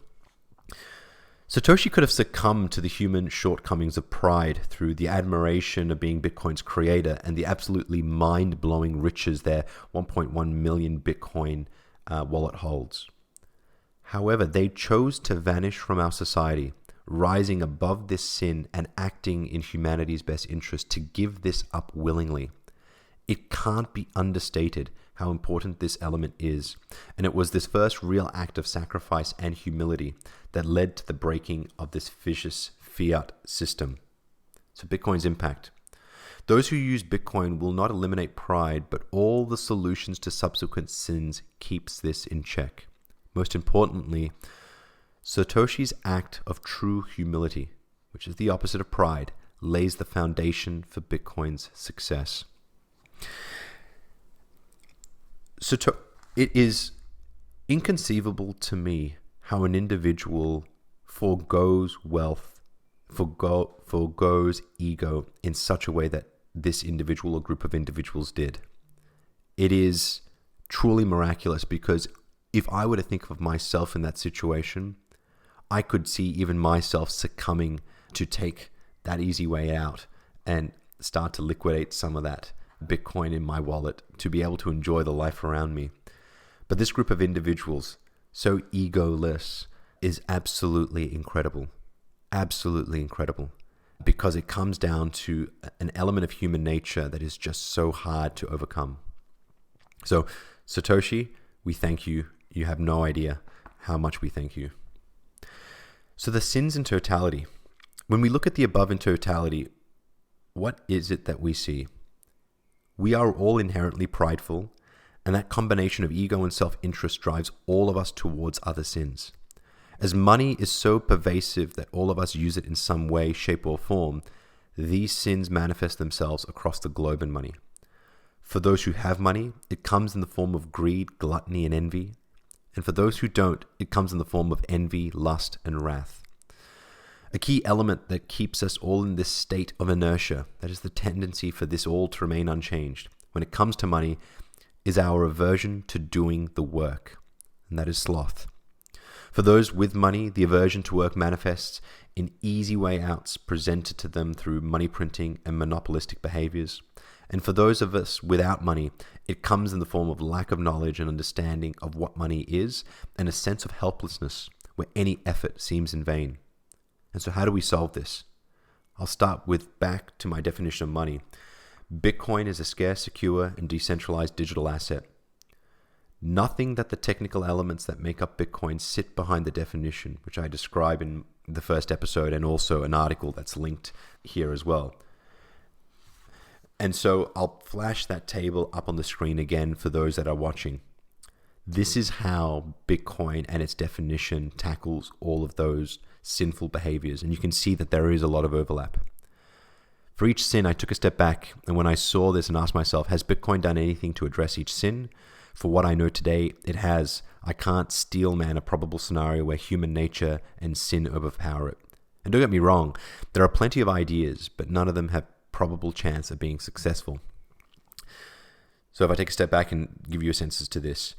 Satoshi could have succumbed to the human shortcomings of pride through the admiration of being Bitcoin's creator and the absolutely mind-blowing riches their 1.1 million Bitcoin wallet holds. However, they chose to vanish from our society, rising above this sin and acting in humanity's best interest to give this up willingly. It can't be understated how important this element is, and it was this first real act of sacrifice and humility that led to the breaking of this vicious fiat system. So Bitcoin's impact. Those who use Bitcoin will not eliminate pride, but all the solutions to subsequent sins keeps this in check. Most importantly, Satoshi's act of true humility, which is the opposite of pride, lays the foundation for Bitcoin's success. It is inconceivable to me how an individual forgoes wealth, forgoes ego in such a way that this individual or group of individuals did. It is truly miraculous, because if I were to think of myself in that situation, I could see even myself succumbing to take that easy way out and start to liquidate some of that Bitcoin in my wallet to be able to enjoy the life around me. But this group of individuals, so egoless, is absolutely incredible. Absolutely incredible. Because it comes down to an element of human nature that is just so hard to overcome. So, Satoshi, we thank you. You have no idea how much we thank you. So the sins in totality. When we look at the above in totality, what is it that we see? We are all inherently prideful, and that combination of ego and self-interest drives all of us towards other sins. As money is so pervasive that all of us use it in some way, shape, or form, these sins manifest themselves across the globe in money. For those who have money, it comes in the form of greed, gluttony, and envy. And for those who don't, it comes in the form of envy, lust, and wrath. A key element that keeps us all in this state of inertia, that is the tendency for this all to remain unchanged, when it comes to money, is our aversion to doing the work, and that is sloth. For those with money, the aversion to work manifests in easy way outs presented to them through money printing and monopolistic behaviors. And for those of us without money, it comes in the form of lack of knowledge and understanding of what money is, and a sense of helplessness where any effort seems in vain. And so how do we solve this? I'll start with back to my definition of money. Bitcoin is a scarce, secure, and decentralized digital asset. Nothing that the technical elements that make up Bitcoin sit behind the definition, which I describe in the first episode and also an article that's linked here as well. And so I'll flash that table up on the screen again for those that are watching. This is how Bitcoin and its definition tackles all of those sinful behaviors. And you can see that there is a lot of overlap. For each sin, I took a step back, and when I saw this and asked myself, has Bitcoin done anything to address each sin? For what I know today, it has. I can't steel man a probable scenario where human nature and sin overpower it. And don't get me wrong, there are plenty of ideas, but none of them have probable chance of being successful. So if I take a step back and give you a sense as to this,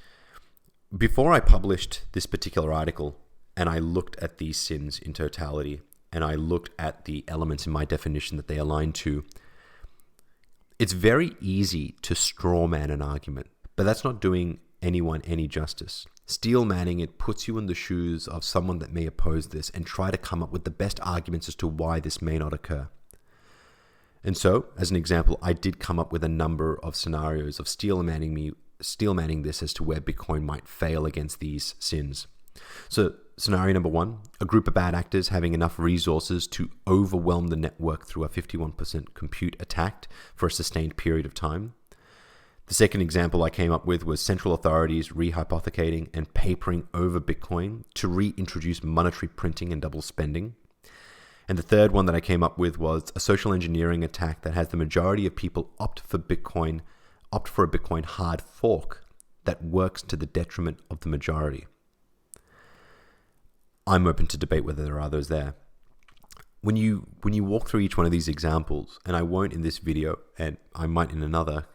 before I published this particular article and I looked at these sins in totality and I looked at the elements in my definition that they align to, it's very easy to straw man an argument, but that's not doing anyone any justice. Steel manning it puts you in the shoes of someone that may oppose this and try to come up with the best arguments as to why this may not occur. And so, as an example, I did come up with a number of scenarios of steel manning this as to where Bitcoin might fail against these sins. So, scenario number one, a group of bad actors having enough resources to overwhelm the network through a 51% compute attack for a sustained period of time. The second example I came up with was central authorities rehypothecating and papering over Bitcoin to reintroduce monetary printing and double spending. And the third one that I came up with was a social engineering attack that has the majority of people opt for a Bitcoin hard fork that works to the detriment of the majority. I'm open to debate whether there are others there. When you walk through each one of these examples, and I won't in this video, and I might in another,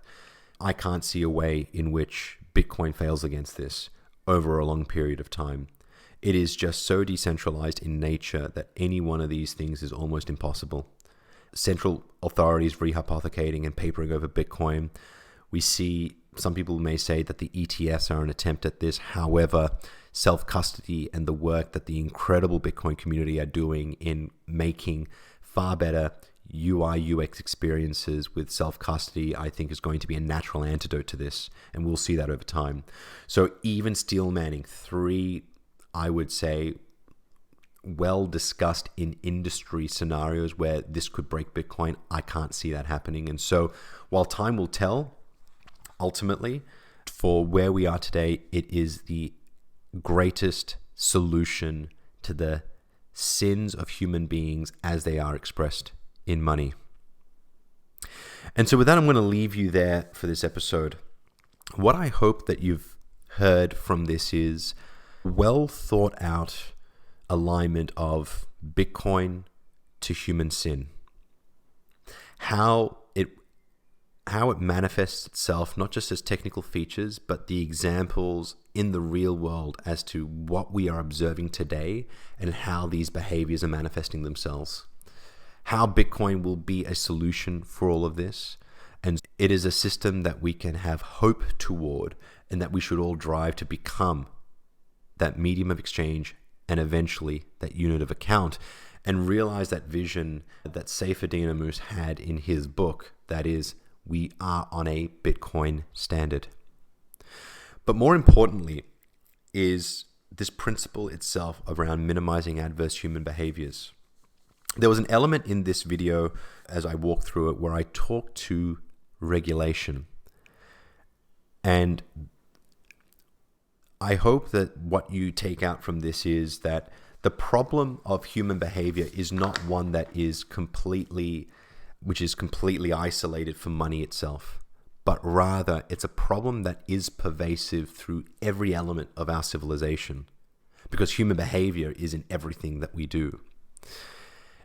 I can't see a way in which Bitcoin fails against this over a long period of time. It is just so decentralized in nature that any one of these things is almost impossible. Central authorities rehypothecating and papering over Bitcoin. We see some people may say that the ETFs are an attempt at this. However, self-custody and the work that the incredible Bitcoin community are doing in making far better UI, UX experiences with self-custody, I think is going to be a natural antidote to this. And we'll see that over time. So even steel manning, three, I would say, well discussed in industry scenarios where this could break Bitcoin, I can't see that happening. And so while time will tell, ultimately, for where we are today, it is the greatest solution to the sins of human beings as they are expressed in money. And so with that, I'm going to leave you there for this episode. What I hope that you've heard from this is well thought out alignment of Bitcoin to human sin. How it manifests itself, not just as technical features, but the examples in the real world as to what we are observing today and how these behaviors are manifesting themselves. How Bitcoin will be a solution for all of this. And it is a system that we can have hope toward and that we should all drive to become that medium of exchange and eventually that unit of account, and realize that vision that Safer Dinamus had in his book, that is, we are on a Bitcoin standard. But more importantly is this principle itself around minimizing adverse human behaviors. There was an element in this video as I walked through it where I talked to regulation. And I hope that what you take out from this is that the problem of human behavior is not one that is completely isolated from money itself, but rather it's a problem that is pervasive through every element of our civilization, because human behavior is in everything that we do.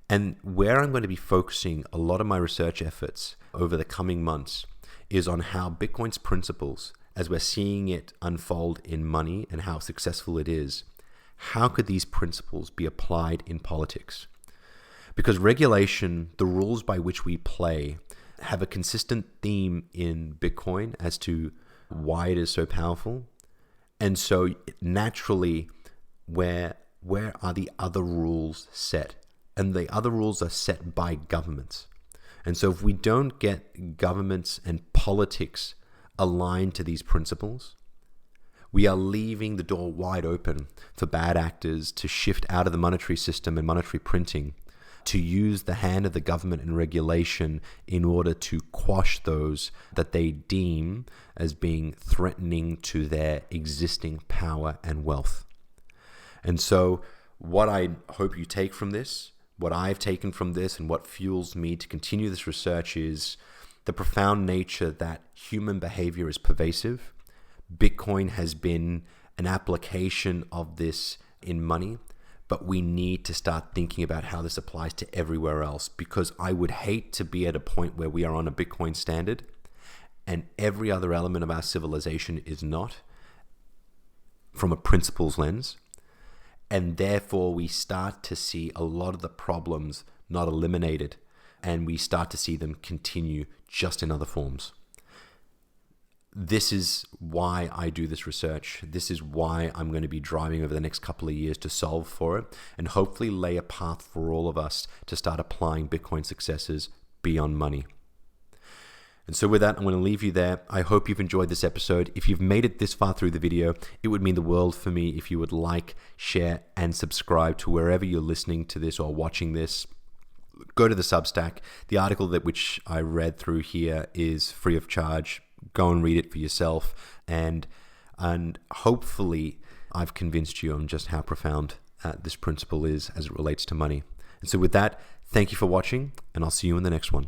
And where I'm going to be focusing a lot of my research efforts over the coming months is on how Bitcoin's principles, as we're seeing it unfold in money and how successful it is, how could these principles be applied in politics? Because regulation, the rules by which we play, have a consistent theme in Bitcoin as to why it is so powerful. And so naturally, where are the other rules set? And the other rules are set by governments. And so if we don't get governments and politics aligned to these principles, we are leaving the door wide open for bad actors to shift out of the monetary system and monetary printing, to use the hand of the government and regulation in order to quash those that they deem as being threatening to their existing power and wealth. And so what I hope you take from this, what I've taken from this, and what fuels me to continue this research is the profound nature that human behavior is pervasive. Bitcoin has been an application of this in money, but we need to start thinking about how this applies to everywhere else, because I would hate to be at a point where we are on a Bitcoin standard and every other element of our civilization is not, from a principles lens. And therefore we start to see a lot of the problems not eliminated, and we start to see them continue just in other forms. This is why I do this research. This is why I'm going to be driving over the next couple of years to solve for it and hopefully lay a path for all of us to start applying Bitcoin successes beyond money. And so with that, I'm going to leave you there. I hope you've enjoyed this episode. If you've made it this far through the video, it would mean the world for me if you would like, share, and subscribe to wherever you're listening to this or watching this. Go to the Substack. The article which I read through here is free of charge. Go and read it for yourself, and hopefully I've convinced you on just how profound this principle is as it relates to money. And so with that, thank you for watching, and I'll see you in the next one.